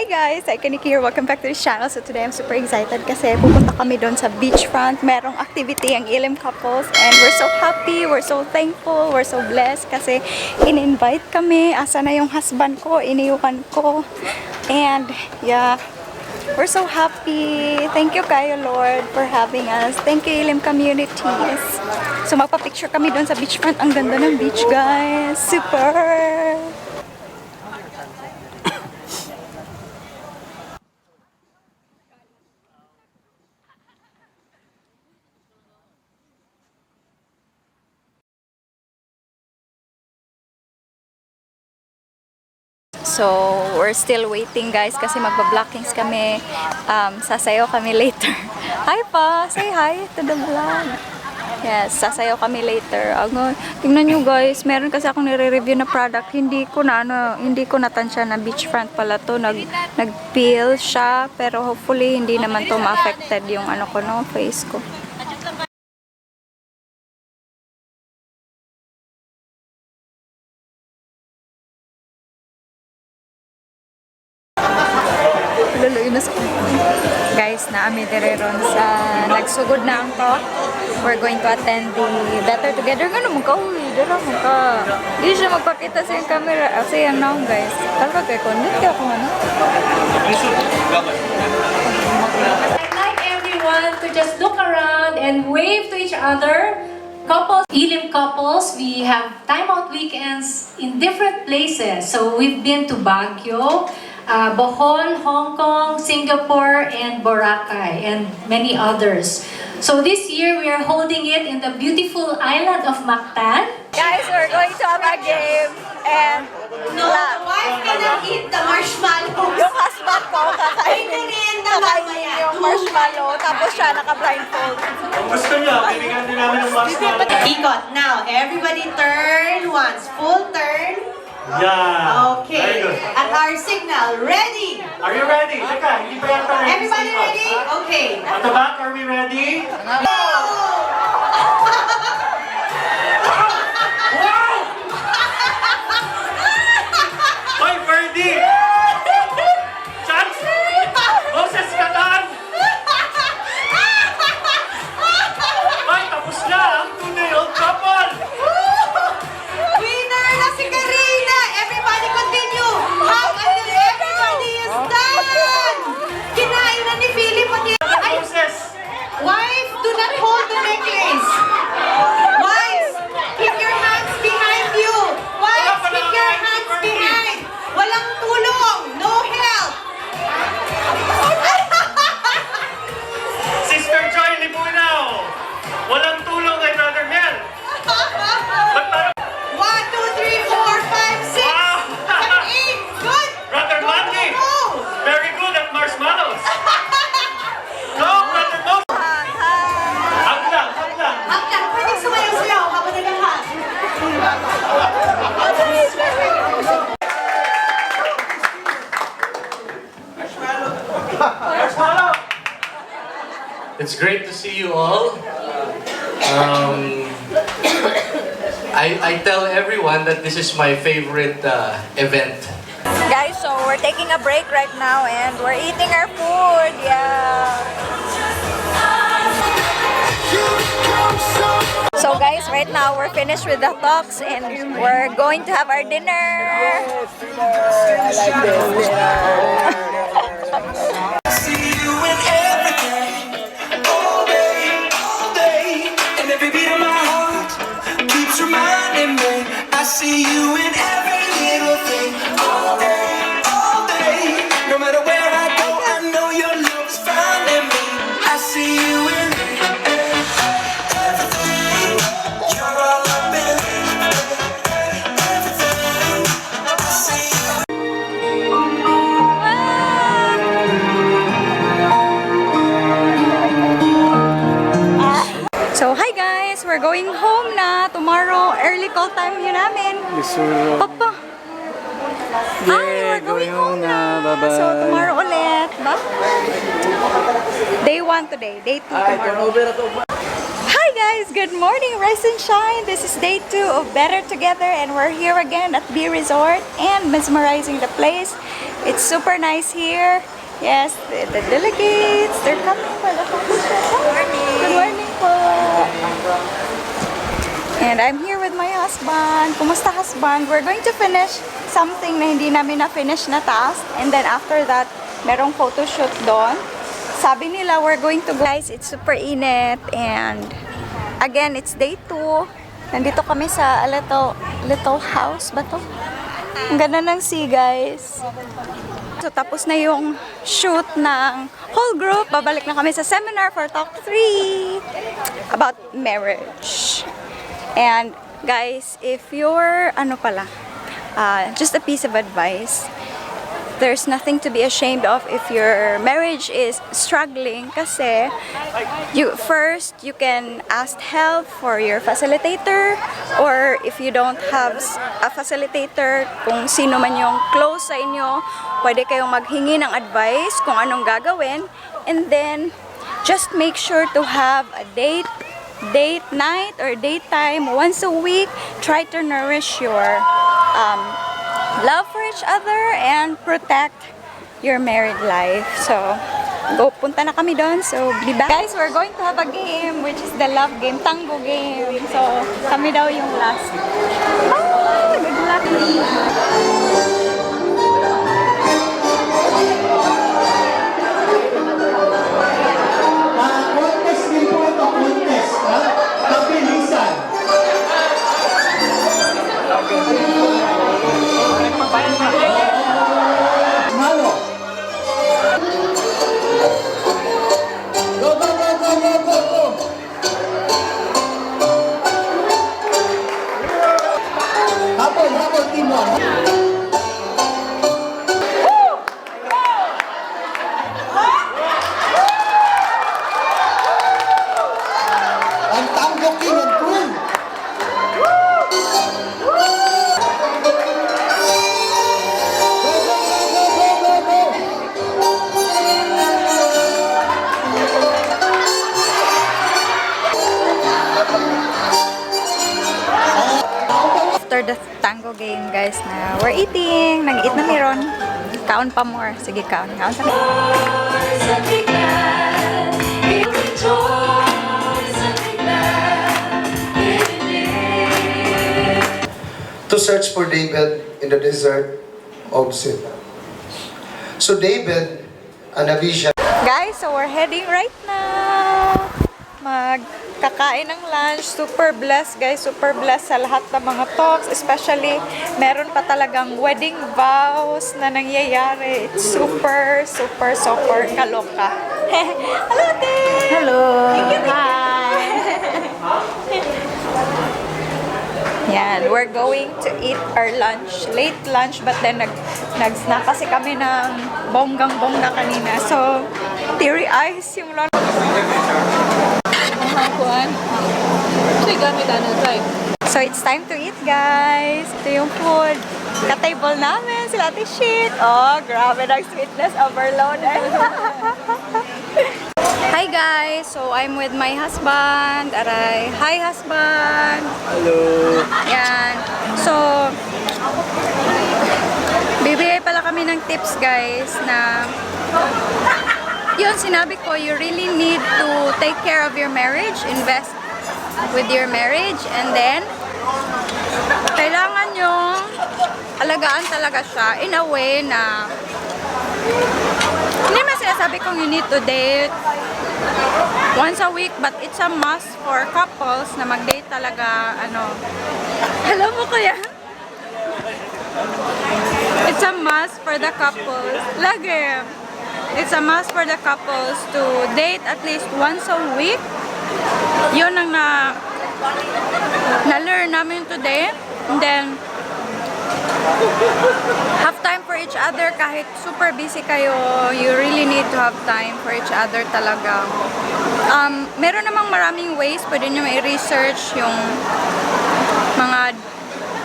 Hi guys! Iconic here. Welcome back to this channel. So today I'm super excited kasi pupunta kami doon sa beachfront. Merong activity ang Elim couples and we're so happy, we're so thankful, we're so blessed kasi in-invite kami. Asa na yung husband ko, iniwan ko. And yeah, we're so happy. Thank you kayo Lord for having us. Thank you Elim communities. So magpa-picture kami doon sa beachfront. Ang ganda ng beach guys. Super! So, we're still waiting guys kasi magba-blockings kami. Sasayaw kami later. Hi pa! Say hi to the vlog. Yes, sasayaw kami later. Tingnan nyo guys, meron kasi akong nire-review na product. Hindi ko natansya na beachfront pala to. Nag-peel siya, pero hopefully hindi naman to ma-affected yung face ko. Guys, naami dire ron sa nagsugod na ang talk. We're going to attend the Better Together. Ganun mo ka, dira mo ka. Hindi siya magpakita sa yung camera. Kasi yan na guys. Talaga kay content ka kung ano. I'd like everyone to just look around and wave to each other. Couples, Elim couples, we have time out weekends in different places. So we've been to Baguio, Bohol, Hong Kong, Singapore, and Boracay, and many others. So this year, we are holding it in the beautiful island of Mactan. Guys, we're going to have a game. And No, the wife cannot eat the marshmallow. yung husband ko kakainin yung marshmallow. Tapos siya naka-blindfold. Gusto niyo, bibigyan din namin ng marshmallow. Ikot. Now, everybody turn once. Full turn. Yeah. Okay. Very good. At our signal, ready? Are you ready? Teka, hindi pa yata ready. Everybody ready? Okay. At the back, are we ready? Hoy, Birdie! Chance! Moses, kataan! Hoy, tapos na ang tunay old couple! Winner na si Karina! Everybody continue! Hug until everybody is done! Kinain na ni Philip pati... Ay! Moses! Wife, do not hold the necklace! Wives, keep your hands behind you! Wives, keep your hands behind! Walang tulong! No help! Sister Joy Libunaw! Walang tulong kay Brother Mel! Ba't parang... 1, 2, 3, 4, 5, 6, Wow! 7, 8! Good! Brother Go, Manny! go, go. Very good at marshmallows! Go, Brother Moses! Hug lang, hug lang! Hanggang pwede sumayaw-sayaw habang nag-hug. Marshmallow! It's great to see you all. I tell everyone that this is my favorite event. Guys, so we're taking a break right now and we're eating our food. Yeah. So guys, right now we're finished with the talks and we're going to have our dinner. See you in everything, all day, and every beat of my heart keeps reminding me. I see you in every little thing, all day, no matter where I go, I know your love is finding me. I see you in everything, you're all up in everything. I see you. So hi guys, we're going home na. Tomorrow, early call time yun namin. Papa. Hi, we're going home na. Bye-bye. So tomorrow ulit. Ba? Day 1 today, day 2 tomorrow. Hi guys, good morning, rise and shine. This is day 2 of Better Together and we're here again at B Resort and mesmerizing the place. It's super nice here. Yes, the delegates, they're coming for the function. Good morning po. And I'm here with my husband. Kumusta husband? We're going to finish something na hindi namin na-finish na task. And then after that, merong photo shoot doon. Sabi nila, we're going to go. Guys, it's super init. And again, it's day 2. Nandito kami sa little house ba to? Ang ganda ng sea, guys. So, tapos na yung shoot ng whole group. Babalik na kami sa seminar for talk 3 about marriage. And guys, if you're, just a piece of advice, there's nothing to be ashamed of if your marriage is struggling kasi you can ask help for your facilitator, or if you don't have a facilitator, kung sino man yung close sa inyo, pwede kayong maghingi ng advice kung anong gagawin, and then just make sure to have a date night or daytime once a week. Try to nourish your love for each other and protect your married life. So, punta na kami doon. So, be back. Guys, we're going to have a game which is the love game, tango game. So, kami daw yung last. Oh, good luck. Contest din po ito, contest. Kabilisan. Malo. Go, go, go, go, go, go, go. Habol, team 1. Ang tango king and queen. Go, go, go, go, go, go, go. After the tango game, guys, na we're eating. Nag-eat na meron. Kaon pa more. Sige, kaon. Kaon sa To search for David in the desert of Sin. So David and Abijah. Guys, so we're heading right now. Magkakain ng lunch. Super blessed, guys. Super blessed sa lahat ng mga talks. Especially, meron pa talagang wedding vows na nangyayari. It's super, super, super kaloka. Hello, Ate! Hello! Hi! Yan, we're going to eat our lunch, late lunch, but then nag-snack kasi kami ng bonggang-bongga kanina. So, teary eyes yung lunch. So, it's time to eat, guys. Ito yung food. Ka-table namin, sila Ate Shit. Oh, grabe, nag-sweetness overload. Hi guys, so I'm with my husband. Aray, hi husband. Hello. Yan. So, bibigay pala kami ng tips, guys, na yun, sinabi ko, you really need to take care of your marriage, invest with your marriage, and then kailangan yung alagaan talaga siya in a way na hindi man sinasabi kong you need to date once a week, but it's a must for couples na mag-date talaga, alam mo kaya? It's a must for the couples. Lagi. It's a must for the couples to date at least once a week. Yun ang na-learn namin today. And then, have time for each other. Kahit super busy kayo, you really need to have time for each other talaga. Meron namang maraming ways. Pwede nyo i-research yung mga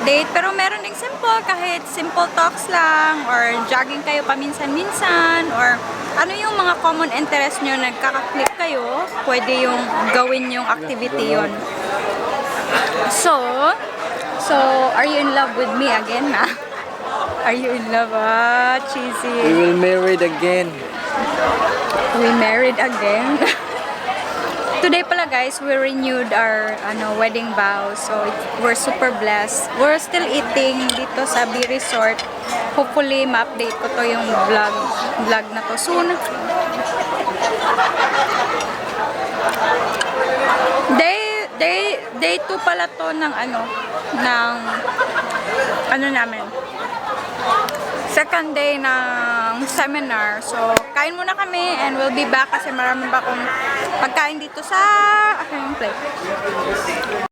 date. Pero meron ding simple, kahit simple talks lang, or jogging kayo paminsan-minsan, or ano yung mga common interest nyo, nagkaka-click kayo, pwede yung gawin yung activity yun. So, are you in love with me again, na? Are you in love? Ah, We cheesy. will married again. We married again. Today pala guys, we renewed our wedding vows. So we're super blessed. We're still eating dito sa B Resort. Hopefully ma-update ko to yung vlog na to soon. Day 2 pala to ng namin. Second day ng seminar. So, kain muna kami and we'll be back kasi marami pa akong pagkain dito sa aking plate.